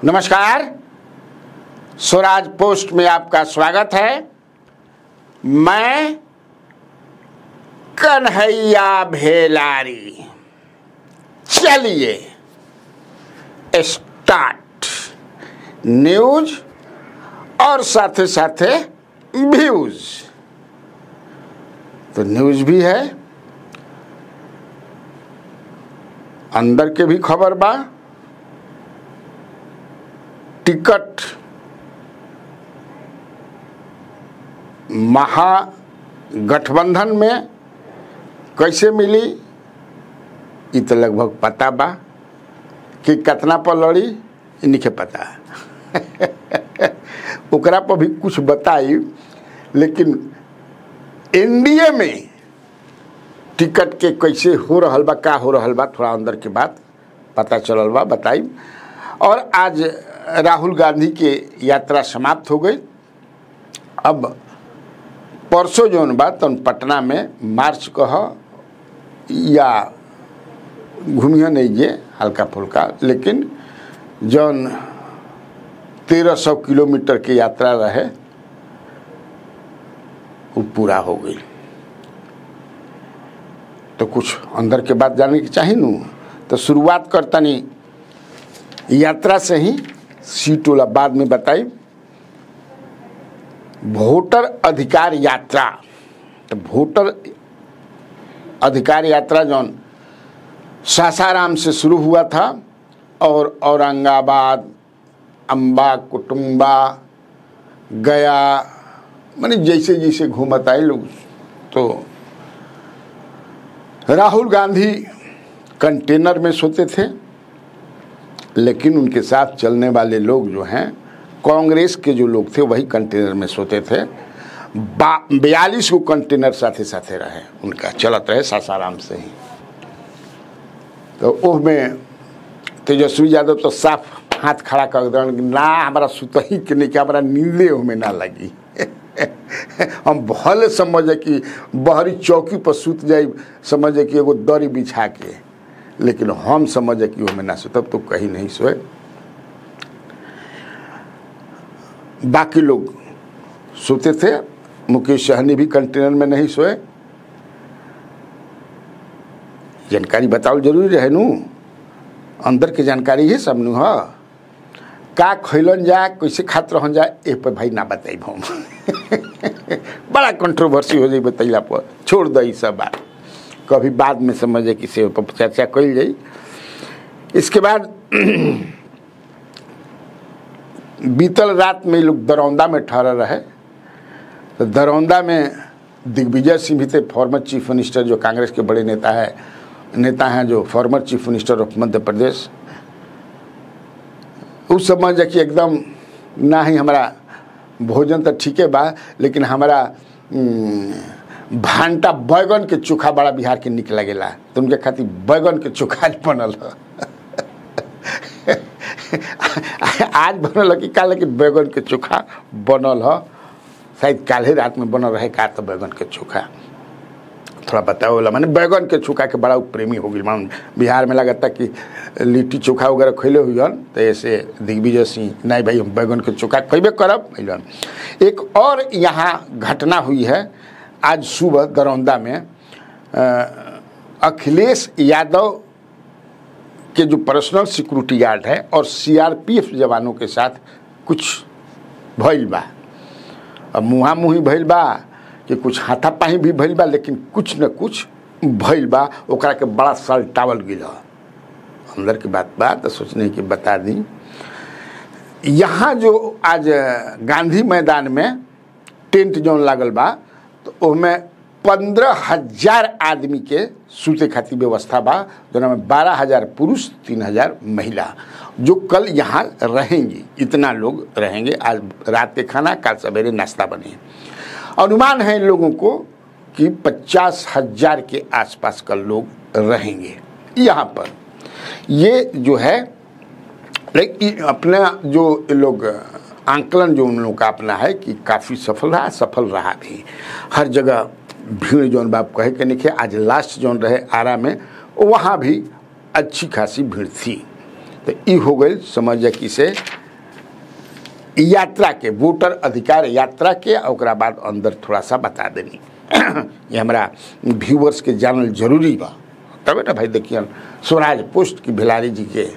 नमस्कार, स्वराज पोस्ट में आपका स्वागत है। मैं कन्हैया भेलारी। चलिए स्टार्ट न्यूज और साथे साथे व्यूज। तो न्यूज भी है, अंदर के भी खबर बा। टिकट महागठबंधन में कैसे मिली ये तो लगभग पता बा कि कितना पर लड़ी इन्हीं के पता ओकरा पर भी कुछ बताई, लेकिन एनडीए में टिकट के कैसे हो रहल बा, का हो रहल बा, थोड़ा अंदर के बात पता चलल बा, बताई। और आज राहुल गांधी के यात्रा समाप्त हो गई। अब परसों जौन बा तन पटना में मार्च कह या घूमिए नहीं जे हल्का फुल्का, लेकिन जौन 1300 किलोमीटर की यात्रा रहे वो पूरा हो गई। तो कुछ अंदर के बात जानने की चाहिए नू। तो शुरुआत करतनी यात्रा से ही, सीट वाला बाद में बताई। वोटर अधिकार यात्रा, तो वोटर अधिकार यात्रा जौन सासाराम से शुरू हुआ था और औरंगाबाद, अम्बा, कुटुम्बा, गया, माने जैसे जैसे घूमत आए लोग। तो राहुल गांधी कंटेनर में सोते थे, लेकिन उनके साथ चलने वाले लोग जो हैं, कांग्रेस के जो लोग थे वही कंटेनर में सोते थे। 42 को कंटेनर साथे साथे रहे, उनका चलत रहे सासाराम से ही। तो उसमें तेजस्वी यादव तो साफ हाथ खड़ा कर दें ना, हमारा सुतही के नहीं, कि हमारा नींदे उसमें ना लगी हम भले समझे कि बहरी चौकी पर सुत जाए, समझे कि एगो दरी बिछा के, लेकिन हम समझे कि वो में ना सोए, तब तो कहीं नहीं सोए। बाकी लोग सोते थे। मुकेश सहनी भी कंटेनर में नहीं सोए। जानकारी बताओ जरूरी रहे नू, अंदर के जानकारी ही सब नू है। का खैलन जाए, कैसे खात रहन जाए, ए पर भाई ना बताइब हम बड़ा कंट्रोवर्सी हो जाए बतैला पर, छोड़ दई सब बात, कभी बाद में समझे कि से पर चर्चा कल जाई। इसके बाद बीतल रात में लोग दरौंदा में ठहरा रहे। तो दरौंदा में दिग्विजय सिंह भी थे, फॉर्मर चीफ मिनिस्टर, जो कांग्रेस के बड़े नेता हैं, जो former chief minister of Madhya Pradesh. उस समझ कि एकदम ना ही हमारा भोजन तो ठीक है बा, लेकिन हमारा भांटा बैगन के चोखा बड़ा बिहार के निक लगेला, तो उनके खातिर बैगन के चोखा आज बनल है आज बनल कि काल, लेकिन बैगन के चोखा बनल है, शायद काले रात में बनल रहे का। तो बैगन के चोखा थोड़ा बताओ वाला, मैंने बैगन के चोखा के बड़ा प्रेमी हो गई। मान बिहार में लगता कि लिट्टी चोखा वगैरह खैले हुई हन, तो ऐसे दिग्विजय सिंह नहीं भाई हम बैगन के चोखा खैबे करब। एक और यहाँ घटना हुई है आज सुबह दरौंदा में। अखिलेश यादव के जो पर्सनल सिक्योरिटी गार्ड है और सीआरपीएफ जवानों के साथ कुछ भइल बा। अब मुहा मुही भइल बा कि कुछ हाथापाही भी भइल बा, लेकिन कुछ न कुछ भइल बा, ओकरा के बड़ा सलटावल गिल। अंदर की बात तो सोचने की बता दी। यहाँ जो आज गांधी मैदान में टेंट जोन लागल बा, तो उसमें 15,000 आदमी के सूते खातिर व्यवस्था बा, जो 12,000 पुरुष, 3,000 महिला, जो कल यहाँ रहेंगी। इतना लोग रहेंगे। आज रात के खाना, कल सवेरे नाश्ता बने। अनुमान है इन लोगों को कि 50,000 के आसपास कल लोग रहेंगे यहाँ पर। ये जो है लेकिन अपना जो लोग आंकलन जो उन लोगों का अपना है कि काफ़ी सफल रहा भी। हर जगह भीड़ जौन बाप कहे के नहीं। आज लास्ट जौन रहे आरा में, वहाँ भी अच्छी खासी भीड़ थी। तो ई हो गई समझ कि से यात्रा के वोटर अधिकार यात्रा के, और बाद अंदर थोड़ा सा बता देनी ये हमारा व्यूअर्स के जानल जरूरी बा, तबे ना भाई देखिए स्वराज पोस्ट की भिलारी जी के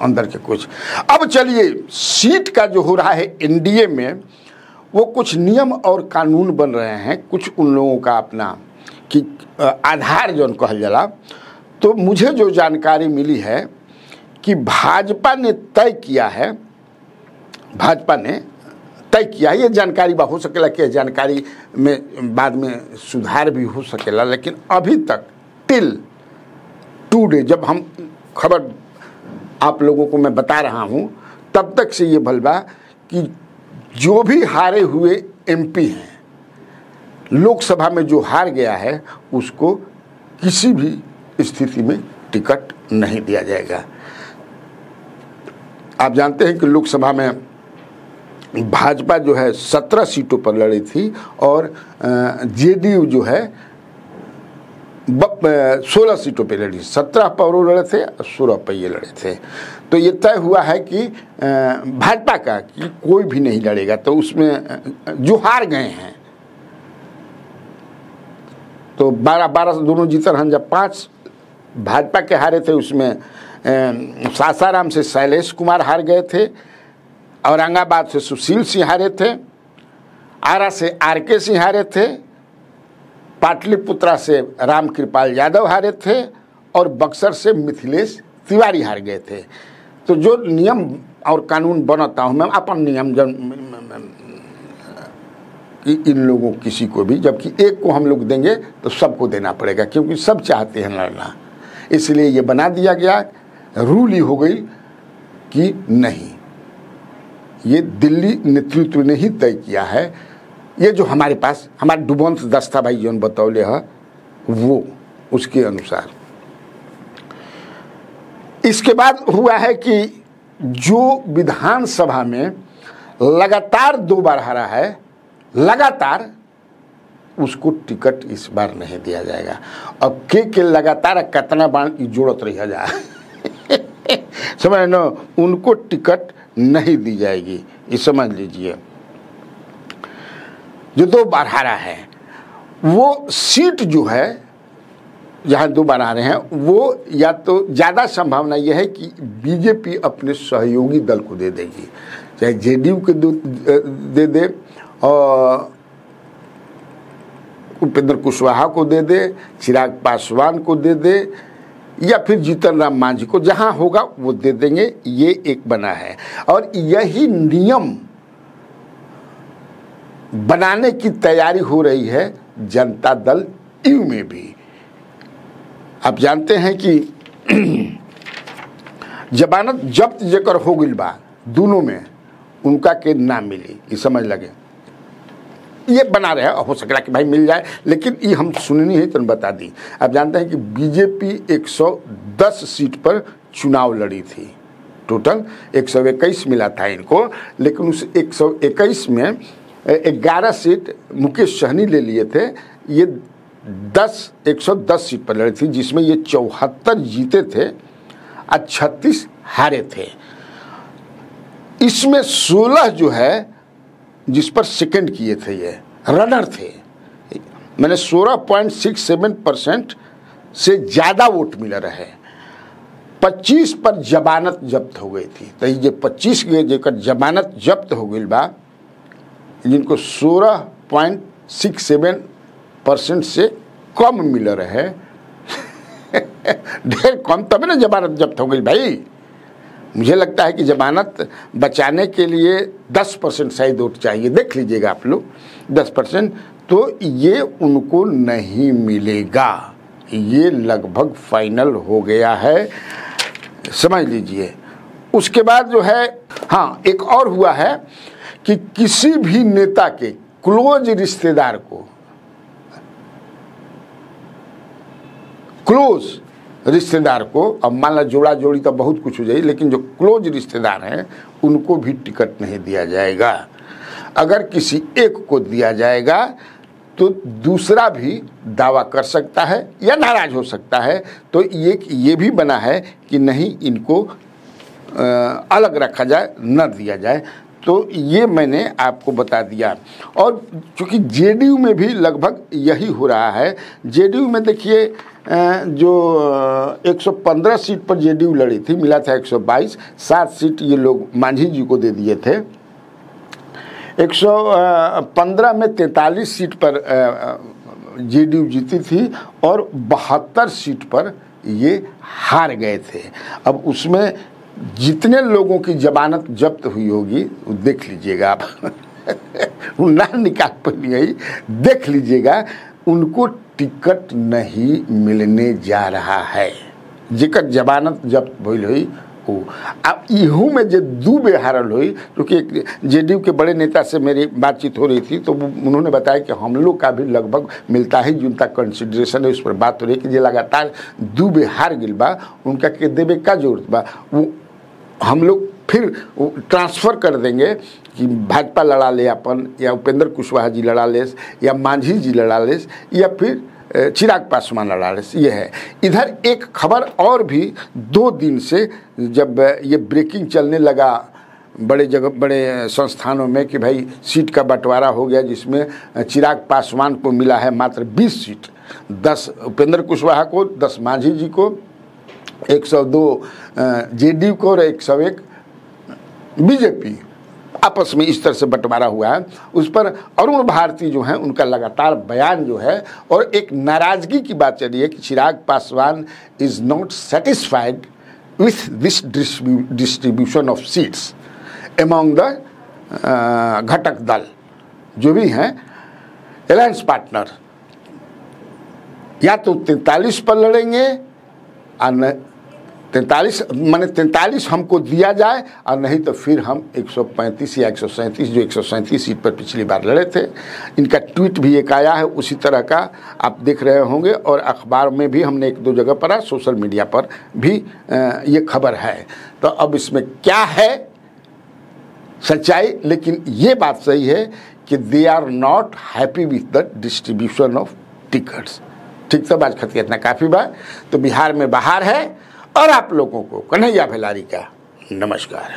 अंदर के कुछ। अब चलिए सीट का जो हो रहा है एनडीए में, वो कुछ नियम और कानून बन रहे हैं, कुछ उन लोगों का अपना कि आधार जो कहल जाला। तो मुझे जो जानकारी मिली है कि भाजपा ने तय किया है, भाजपा ने तय किया है, ये जानकारी बा, हो सकेला कि जानकारी में बाद में सुधार भी हो सकेला, लेकिन अभी तक टिल टुडे जब हम खबर आप लोगों को मैं बता रहा हूँ तब तक से ये भलवा कि जो भी हारे हुए एमपी हैं, लोकसभा में जो हार गया है उसको किसी भी स्थिति में टिकट नहीं दिया जाएगा। आप जानते हैं कि लोकसभा में भाजपा जो है 17 सीटों पर लड़ी थी और जेडीयू जो है 16 सीटों पे लड़ी, 17 पर वो लड़े थे, 16 पर ये लड़े थे। तो ये तय हुआ है कि भाजपा का कि कोई भी नहीं लड़ेगा। तो उसमें जो हार गए हैं तो 12 से दोनों जीतन हैं, जब 5 भाजपा के हारे थे उसमें सासाराम से शैलेश कुमार हार गए थे, औरंगाबाद से सुशील सिंह हारे थे, आरा से आरके सिंह हारे थे, पाटलिपुत्रा से राम कृपाल यादव हारे थे और बक्सर से मिथिलेश तिवारी हार गए थे। तो जो नियम और कानून बनाता हूँ मैं अपन नियम कि इन लोगों किसी को भी, जबकि एक को हम लोग देंगे तो सबको देना पड़ेगा क्योंकि सब चाहते हैं लड़ना, इसलिए ये बना दिया गया, रूल ही हो गई कि नहीं, ये दिल्ली नेतृत्व ने ही तय किया है। ये जो हमारे पास हमारे डुबंत दस्ता भाई जौन बतौले है वो उसके अनुसार। इसके बाद हुआ है कि जो विधानसभा में लगातार 2 बार हारा है, लगातार उसको टिकट इस बार नहीं दिया जाएगा। अब के लगातार कितना बार जोड़त रही जाए समझ लो, उनको टिकट नहीं दी जाएगी, ये समझ लीजिए। जो 2 बार हारा है वो सीट जो है जहाँ 2 बार आ रहे हैं वो या तो ज़्यादा संभावना यह है कि बीजेपी अपने सहयोगी दल को दे देगी, चाहे जेडीयू के दे दे और उपेंद्र कुशवाहा को दे दे, चिराग पासवान को दे दे या फिर जीतन राम मांझी को, जहां होगा वो दे देंगे। ये एक बना है और यही नियम बनाने की तैयारी हो रही है जनता दल यू में भी। आप जानते हैं कि जमानत जब्त जेकर हो गई बा दोनों में उनका के ना मिली, ये समझ लगे, ये बना रहे, हो सकेला कि भाई मिल जाए, लेकिन ये हम सुननी है तो बता दी। आप जानते हैं कि बीजेपी 110 सीट पर चुनाव लड़ी थी, टोटल 121 मिला था इनको, लेकिन उस 121 में 11 सीट मुकेश सहनी ले लिए थे। ये 110 सीट पर लड़ी थी जिसमें ये 74 जीते थे और 36 हारे थे। इसमें 16 जो है जिस पर सेकंड किए थे, ये रनर थे, मैंने 16.67% से ज़्यादा वोट मिल रहे। 25 पर जमानत जब्त हो गई थी, तो ये 25 के जेकर जमानत जब्त हो गई बा, जिनको 16.67% से कम मिल रहे ढेर कम, तभी ना जमानत जब्त हो गई भाई। मुझे लगता है कि जमानत बचाने के लिए 10% शायद वोट चाहिए, देख लीजिएगा आप लोग 10%, तो ये उनको नहीं मिलेगा, ये लगभग फाइनल हो गया है, समझ लीजिए। उसके बाद जो है, हाँ एक और हुआ है कि किसी भी नेता के क्लोज रिश्तेदार को, क्लोज रिश्तेदार को, अब मान ला जोड़ा जोड़ी तो बहुत कुछ हो जाए, लेकिन जो क्लोज रिश्तेदार हैं उनको भी टिकट नहीं दिया जाएगा। अगर किसी एक को दिया जाएगा तो दूसरा भी दावा कर सकता है या नाराज हो सकता है। तो ये भी बना है कि नहीं, इनको अलग रखा जाए, न दिया जाए। तो ये मैंने आपको बता दिया। और चूँकि जेडीयू में भी लगभग यही हो रहा है। जेडीयू में देखिए जो 115 सीट पर जेडीयू लड़ी थी, मिला था 122, 7 सीट ये लोग मांझी जी को दे दिए थे। 115 में 43 सीट पर जेडीयू जीती थी और 72 सीट पर ये हार गए थे। अब उसमें जितने लोगों की जमानत जब्त हुई होगी वो देख लीजिएगा आप ना निकाल पाई, देख लीजिएगा, उनको टिकट नहीं मिलने जा रहा है। जेकर जमानत जब्त भइल हुई वो। अब इहू में जो दू बेहारल हुई, क्योंकि जेडीयू के बड़े नेता से मेरी बातचीत हो रही थी तो उन्होंने बताया कि हम लोग का भी लगभग मिलता है जुनता कंसिडरेशन है। उस पर बात हो रही है कि जो लगातार दू बेहार गिल बा, उनका के देवे का जरूरत बा, वो हम लोग फिर ट्रांसफ़र कर देंगे कि भाजपा लड़ा ले अपन, या उपेंद्र कुशवाहा जी लड़ा ले, या मांझी जी लड़ा ले, या फिर चिराग पासवान लड़ा ले। ये है। इधर एक खबर और भी 2 दिन से जब ये ब्रेकिंग चलने लगा बड़े जगह, बड़े संस्थानों में कि भाई सीट का बंटवारा हो गया, जिसमें चिराग पासवान को मिला है मात्र 20 सीट, 10 उपेंद्र कुशवाहा को, 10 मांझी जी को, 102 जेडीयू को और 101 बीजेपी। आपस में इस तरह से बंटवारा हुआ है। उस पर अरुण भारती जो हैं उनका लगातार बयान जो है, और एक नाराज़गी की बात चल रही है कि Chirag Paswan is not satisfied with this distribution of seats among the घटक दल जो भी हैं अलायंस पार्टनर। या तो 43 पर लड़ेंगे और 43 हमको दिया जाए, और नहीं तो फिर हम 135 या 137, जो 137 सीट पर पिछली बार लड़े थे। इनका ट्वीट भी एक आया है उसी तरह का, आप देख रहे होंगे, और अखबार में भी हमने 1-2 जगह पढ़ा, सोशल मीडिया पर भी ये खबर है। तो अब इसमें क्या है सच्चाई, लेकिन ये बात सही है कि they are not happy with the distribution of tickets. ठीक, तब आज खत इतना काफ़ी बा। तो बिहार में बाहर है, और आप लोगों को कन्हैया भेलारी का नमस्कार है।